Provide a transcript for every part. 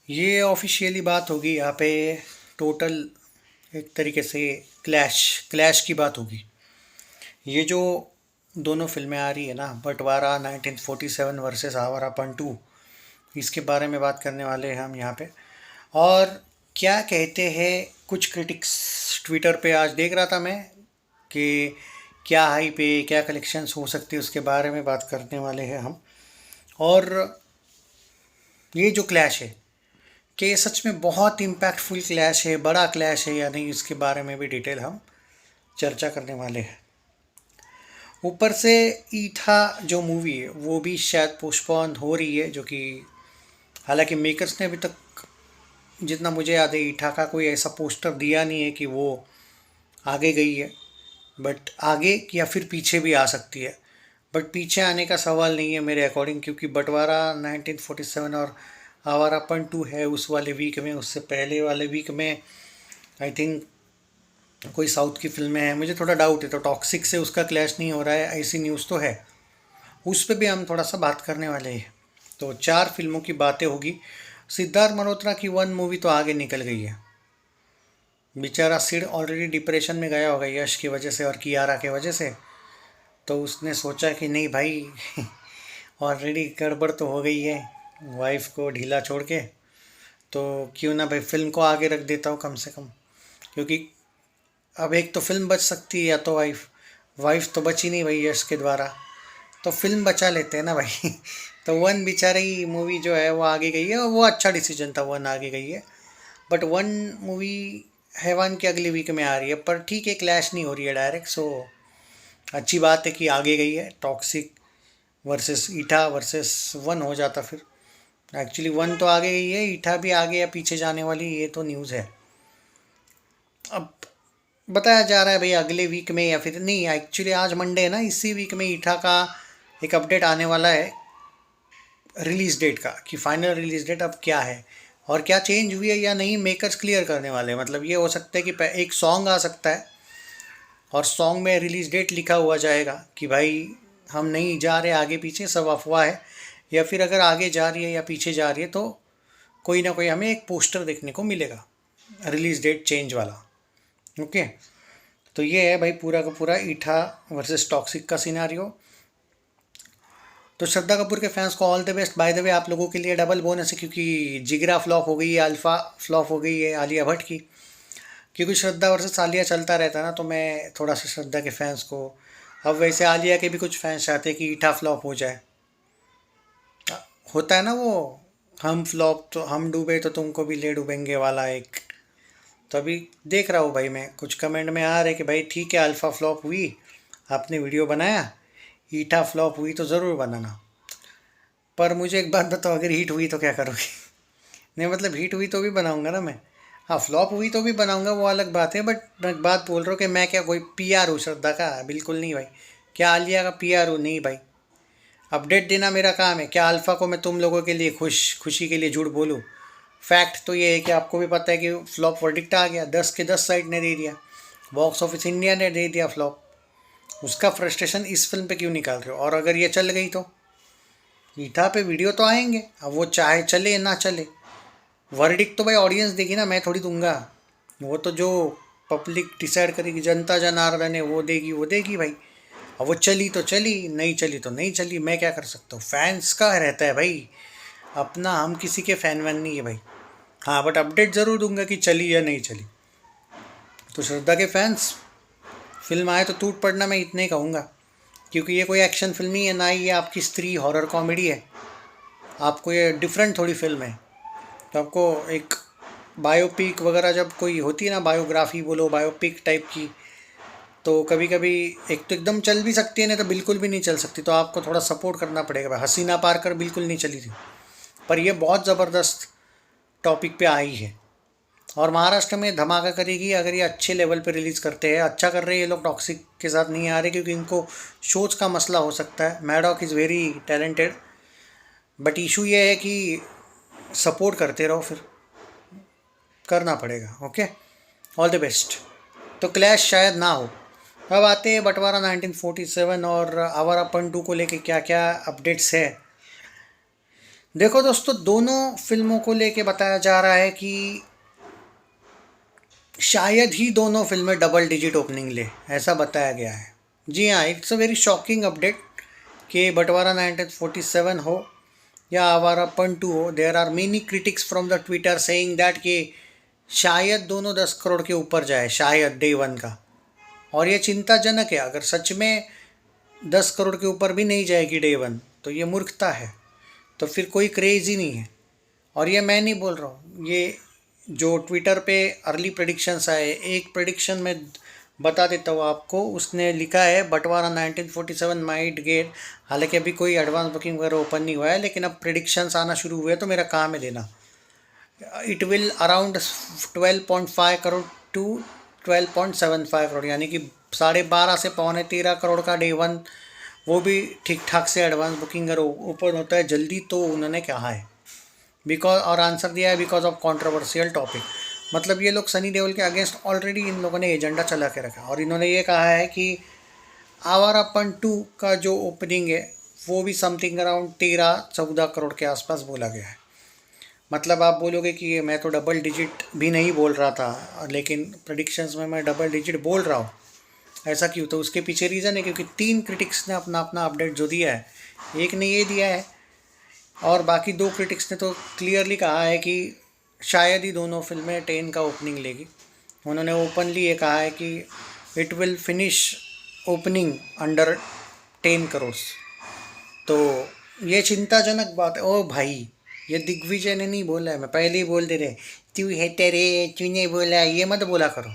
ये ऑफिशियली बात होगी यहाँ पे। टोटल एक तरीके से क्लैश क्लैश की बात होगी। ये जो दोनों फिल्में आ रही है ना, बंटवारा 1947 वर्सेस आवारापन 2, इसके बारे में बात करने वाले हैं हम यहाँ पे। और क्या कहते हैं कुछ क्रिटिक्स, ट्विटर पे आज देख रहा था मैं कि क्या हाई पे क्या कलेक्शंस हो सकती है, उसके बारे में बात करने वाले हैं हम। और ये जो क्लैश है कि ये सच में बहुत इम्पैक्टफुल क्लैश है, बड़ा क्लैश है या नहीं, इसके बारे में भी डिटेल हम चर्चा करने वाले हैं। ऊपर से ईथा जो मूवी है वो भी शायद पोस्टपोन हो रही है, जो कि हालांकि मेकर्स ने अभी तक जितना मुझे याद है ईठा का कोई ऐसा पोस्टर दिया नहीं है कि वो आगे गई है। बट आगे या फिर पीछे भी आ सकती है। बट पीछे आने का सवाल नहीं है मेरे अकॉर्डिंग, क्योंकि बंटवारा 1947 और आवारापन 2 है उस वाले वीक में। उससे पहले वाले वीक में आई थिंक कोई साउथ की फिल्में हैं, मुझे थोड़ा डाउट है। तो टॉक्सिक से उसका क्लैश नहीं हो रहा है ऐसी न्यूज़ तो है। उस पर भी हम थोड़ा सा बात करने वाले हैं। तो 4 फिल्मों की बातें होगी। सिद्धार्थ मल्होत्रा की 1 मूवी तो आगे निकल गई है। बेचारा सिड ऑलरेडी डिप्रेशन में गया होगा यश की वजह से और कियारा के वजह से। तो उसने सोचा कि नहीं भाई ऑलरेडी गड़बड़ तो हो गई है वाइफ को ढीला छोड़ के, तो क्यों ना भाई फिल्म को आगे रख देता हूँ कम से कम। क्योंकि अब एक तो फिल्म बच सकती है या तो वाइफ, वाइफ तो बची नहीं भाई यश के द्वारा, तो फिल्म बचा लेते हैं ना भाई तो 1 बेचारी मूवी जो है वो आगे गई है और वो अच्छा डिसीजन था, 1 आगे गई है। बट 1 मूवी हैवान की अगली वीक में आ रही है, पर ठीक है क्लैश नहीं हो रही है डायरेक्ट। सो अच्छी बात है कि आगे गई है। टॉक्सिक वर्सेस ईठा वर्सेस 1 हो जाता फिर। एक्चुअली 1 तो आगे गई है, ईठा भी आगे या पीछे जाने वाली ये तो न्यूज़ है। अब बताया जा रहा है भाई अगले वीक में या फिर नहीं, एक्चुअली आज मंडे है ना, इसी वीक में ईठा का एक अपडेट आने वाला है रिलीज़ डेट का, कि फाइनल रिलीज़ डेट अब क्या है और क्या चेंज हुई है या नहीं, मेकर्स क्लियर करने वाले हैं। मतलब ये हो सकता है कि एक सॉन्ग आ सकता है और सॉन्ग में रिलीज़ डेट लिखा हुआ जाएगा कि भाई हम नहीं जा रहे आगे पीछे, सब अफवाह है। या फिर अगर आगे जा रही है या पीछे जा रही है तो कोई ना कोई हमें एक पोस्टर देखने को मिलेगा रिलीज़ डेट चेंज वाला। ओके, तो ये है भाई पूरा का पूरा ईठा वर्सेस टॉक्सिक का सिनारियो। तो श्रद्धा कपूर के फैंस को all the best. By the way आप लोगों के लिए डबल बोनस है, क्योंकि जिगरा फ्लॉप हो गई है, अल्फ़ा फ्लॉप हो गई है आलिया भट्ट की। क्योंकि श्रद्धा वर्सेस आलिया चलता रहता है ना, तो मैं थोड़ा सा श्रद्धा के फैंस को, अब वैसे आलिया के भी कुछ फैंस चाहते हैं कि ईठा फ्लॉप हो जाए। होता है ना वो, हम फ्लॉप तो हम डूबे तो तुमको भी ले डूबेंगे वाला एक। तो अभी देख रहा हूँ भाई मैं कुछ कमेंट में आ रहे कि भाई ठीक है अल्फ़ा फ्लॉप हुई, आपने वीडियो बनाया, ईठा फ्लॉप हुई तो ज़रूर बनाना। पर मुझे एक बात बताओ, अगर हीट हुई तो क्या करोगे नहीं मतलब हीट हुई तो भी बनाऊंगा ना मैं। हाँ फ्लॉप हुई तो भी बनाऊंगा, वो अलग बात है। बट मैं एक बात बोल रहा हूँ कि मैं क्या कोई पीआर हूँ श्रद्धा का? बिल्कुल नहीं भाई। क्या आलिया का पीआर हूँ? नहीं भाई। अपडेट देना मेरा काम है। क्या अल्फ़ा को मैं तुम लोगों के लिए खुशी के लिए झूठ बोलूँ? फैक्ट तो ये है कि आपको भी पता है कि फ्लॉप वर्डिक्ट आ गया, 10 के 10 साइड ने दे दिया, बॉक्स ऑफिस इंडिया ने दे दिया फ्लॉप। उसका फ्रस्ट्रेशन इस फिल्म पे क्यों निकाल रहे हो? और अगर ये चल गई तो ईठा पे वीडियो तो आएंगे, अब वो चाहे चले ना चले, वर्डिक्ट तो भाई ऑडियंस देगी ना, मैं थोड़ी दूंगा। वो तो जो पब्लिक डिसाइड करेगी, जनता जनार्दन है वो देगी, वो देगी भाई। अब वो चली तो चली, नहीं चली तो नहीं चली, मैं क्या कर सकता हूँ? फैंस का रहता है भाई अपना, हम किसी के फैन वैन नहीं है भाई। हाँ बट अपडेट ज़रूर दूंगा कि चली या नहीं चली। तो श्रद्धा के फैंस, फिल्म आए तो टूट पड़ना, मैं इतने ही कहूँगा। क्योंकि ये कोई एक्शन फिल्म नहीं है, ना ही ये आपकी स्त्री हॉरर कॉमेडी है। आपको ये डिफरेंट थोड़ी फिल्म है। तो आपको एक बायोपिक वगैरह जब कोई होती है ना, बायोग्राफी बोलो, बायोपिक टाइप की, तो कभी कभी एक तो एकदम चल भी सकती है, नहीं तो बिल्कुल भी नहीं चल सकती। तो आपको थोड़ा सपोर्ट करना पड़ेगा भाई। हसीना पारकर बिल्कुल नहीं चली थी, पर ये बहुत ज़बरदस्त टॉपिक पे आई है और महाराष्ट्र में धमाका करेगी अगर ये अच्छे लेवल पे रिलीज़ करते हैं। अच्छा कर रहे हैं ये लोग, टॉक्सिक के साथ नहीं आ रहे क्योंकि इनको शोज का मसला हो सकता है। Maddock is very talented, but issue ये है कि सपोर्ट करते रहो, फिर करना पड़ेगा। Okay, all the best. तो क्लैश शायद ना हो। अब आते हैं बंटवारा 1947 और आवारापन 2 को लेके क्या क्या अपडेट्स है। देखो दोस्तों, दोनों फिल्मों को लेके बताया जा रहा है कि शायद ही दोनों फिल्में डबल डिजिट ओपनिंग ले, ऐसा बताया गया है। जी हाँ, it's a very shocking update कि बंटवारा 1947 हो या आवारापन 2 हो, there are many critics from the Twitter saying that कि शायद दोनों 10 करोड़ के ऊपर जाए, शायद डे वन का। और ये चिंताजनक है। अगर सच में 10 करोड़ के ऊपर भी नहीं जाएगी डे वन, तो ये मूर्खता है, तो फिर कोई क्रेज ही नहीं है। और ये मैं नहीं बोल रहा हूँ, ये जो ट्विटर पे अर्ली प्रेडिक्शंस आए, एक प्रेडिक्शन में बता देता हूँ आपको। उसने लिखा है बंटवारा 1947 माइट गेट, हालांकि अभी कोई एडवांस बुकिंग वगैरह ओपन नहीं हुआ है, लेकिन अब प्रेडिक्शंस आना शुरू हुए तो मेरा काम है देना। It will around 12.5 crore to 12.75 crore, यानी कि 12.5 से 12.75 करोड़ का डे वन, वो भी ठीक ठाक से एडवांस बुकिंग अगर ओपन होता है जल्दी, तो उन्होंने कहा है बिकॉज, और आंसर दिया है बिकॉज ऑफ कंट्रोवर्शियल टॉपिक। मतलब ये लोग सनी देओल के अगेंस्ट ऑलरेडी इन लोगों ने एजेंडा चला के रखा, और इन्होंने ये कहा है कि आवारापन 2 का जो ओपनिंग है वो भी समथिंग अराउंड 13-14 करोड़ के आसपास बोला गया है। मतलब आप बोलोगे कि ये मैं तो डबल डिजिट भी नहीं बोल रहा था, लेकिन प्रडिक्शंस में मैं डबल डिजिट बोल रहा हूँ, ऐसा क्यों? तो उसके पीछे रीज़न है क्योंकि 3 क्रिटिक्स ने अपना अपना अपडेट जो दिया है, एक ने ये दिया है और बाकी 2 क्रिटिक्स ने तो क्लियरली कहा है कि शायद ही दोनों फिल्में 10 का ओपनिंग लेगी। उन्होंने ओपनली ये कहा है कि it will finish opening under 10 crore. तो ये चिंताजनक बात है। ओ भाई, ये दिग्विजय ने नहीं बोला है, मैं पहले ही बोल दे रहे, तू है तेरे, तूने बोला, ये मत बोला करो।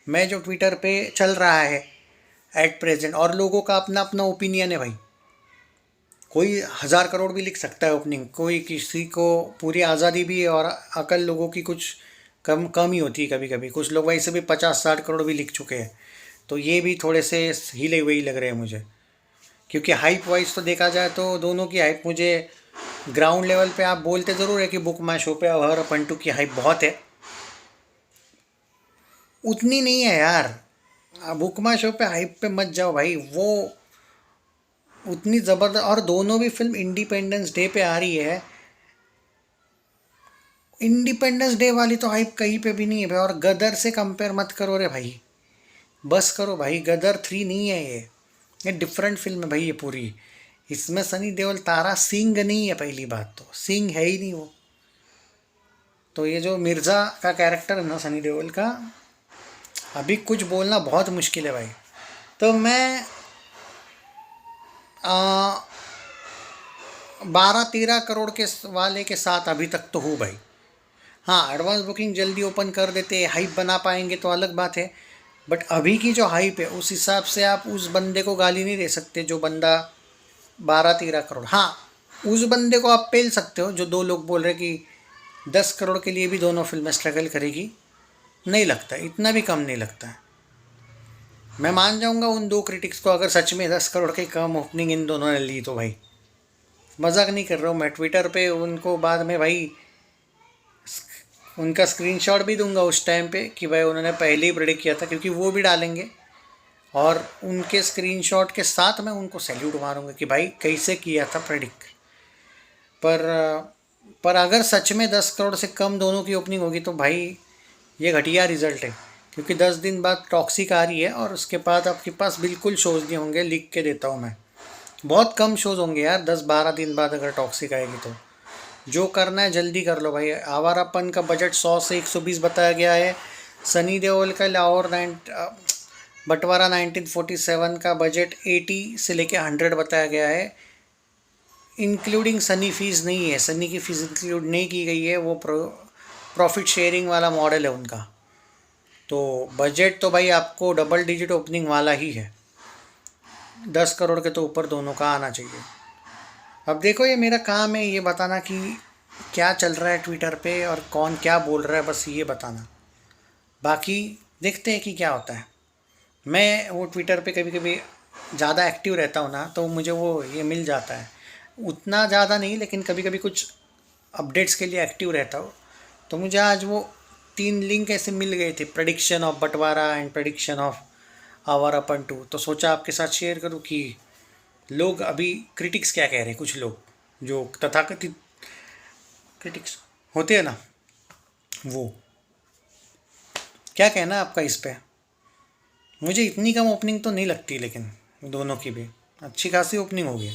मैं जो ट्विटर पे चल रहा है एट प्रेजेंट, और लोगों का अपना अपना ओपिनियन है भाई। कोई 1000 करोड़ भी लिख सकता है ओपनिंग, कोई किसी को पूरी आज़ादी भी है, और अकल लोगों की कुछ कम कम ही होती है कभी कभी। कुछ लोग वैसे भी 50-60 करोड़ भी लिख चुके हैं, तो ये भी थोड़े से हिले हुए ही लग रहे हैं मुझे। क्योंकि हाइप वाइज तो देखा जाए तो दोनों की हाइप मुझे ग्राउंड लेवल पे, आप बोलते ज़रूर है कि बुक माई शो पे आवारापन 2 की हाइप बहुत है, उतनी नहीं है यार। बुक माई शो पे हाइप पे मत जाओ भाई, वो उतनी ज़बरदस्त। और दोनों भी फिल्म इंडिपेंडेंस डे पे आ रही है, इंडिपेंडेंस डे वाली तो हाइप कहीं पे भी नहीं है भाई। और गदर से कंपेयर मत करो रे भाई, बस करो भाई। गदर 3 नहीं है ये डिफरेंट फिल्म है भाई ये पूरी। इसमें सनी देओल तारा सिंह नहीं है, पहली बात तो सिंह है ही नहीं वो। तो ये जो मिर्ज़ा का कैरेक्टर है ना सनी देओल का, अभी कुछ बोलना बहुत मुश्किल है भाई। तो मैं 12-13 करोड़ के वाले के साथ अभी तक तो हूँ भाई। हाँ, एडवांस बुकिंग जल्दी ओपन कर देते, हाइप बना पाएंगे तो अलग बात है। बट अभी की जो हाइप है उस हिसाब से आप उस बंदे को गाली नहीं दे सकते जो बंदा 12-13 करोड़। हाँ, उस बंदे को आप पेल सकते हो जो 2 लोग बोल रहे कि 10 करोड़ के लिए भी दोनों फिल्में स्ट्रगल करेगी। नहीं लगता, इतना भी कम नहीं लगता है। मैं मान जाऊंगा उन 2 क्रिटिक्स को अगर सच में 10 करोड़ के कम ओपनिंग इन दोनों ने ली तो भाई। मजाक नहीं कर रहा हूँ मैं। ट्विटर पे उनको बाद में भाई उनका स्क्रीनशॉट भी दूंगा उस टाइम पे कि भाई उन्होंने पहले ही प्रेडिक्ट किया था, क्योंकि वो भी डालेंगे। और उनके स्क्रीनशॉट के साथ मैं उनको सैल्यूट मारूंगा कि भाई कैसे किया था प्रेडिक्ट। पर पर अगर सच में 10 करोड़ से कम दोनों की ओपनिंग होगी तो भाई ये घटिया रिजल्ट है। क्योंकि 10 दिन बाद टॉक्सिक आ रही है और उसके बाद आपके पास बिल्कुल शोज़ नहीं होंगे, लिख के देता हूँ मैं। बहुत कम शोज़ होंगे यार 10-12 दिन बाद अगर टॉक्सिक आएगी तो। जो करना है जल्दी कर लो भाई। आवारापन का बजट 100 से 120 बताया गया है। सनी देओल का लाहौर बंटवारा 1947 का बजट 80 से लेके 100 बताया गया है। इंक्लूडिंग सनी फीस नहीं है, सनी की फ़ीस इंक्लूड नहीं की गई है, वो प्रॉफिट शेयरिंग वाला मॉडल है उनका। तो बजट तो भाई आपको डबल डिजिट ओपनिंग वाला ही है, 10 करोड़ के तो ऊपर दोनों का आना चाहिए। अब देखो, ये मेरा काम है ये बताना कि क्या चल रहा है ट्विटर पे और कौन क्या बोल रहा है, बस ये बताना। बाकी देखते हैं कि क्या होता है। मैं वो ट्विटर पे कभी कभी ज़्यादा एक्टिव रहता हूँ ना, तो मुझे वो ये मिल जाता है। उतना ज़्यादा नहीं, लेकिन कभी कभी कुछ अपडेट्स के लिए एक्टिव रहता हूँ। तो मुझे आज वो 3 लिंक ऐसे मिल गए थे, प्रेडिक्शन ऑफ बंटवारा एंड प्रेडिक्शन ऑफ आवारापन 2। तो सोचा आपके साथ शेयर करूँ कि लोग अभी क्रिटिक्स क्या कह रहे हैं। कुछ लोग जो तथाकथित क्रिटिक्स होते हैं ना, वो क्या कहना है आपका इस पे? मुझे इतनी कम ओपनिंग तो नहीं लगती, लेकिन दोनों की भी अच्छी खासी ओपनिंग होगी।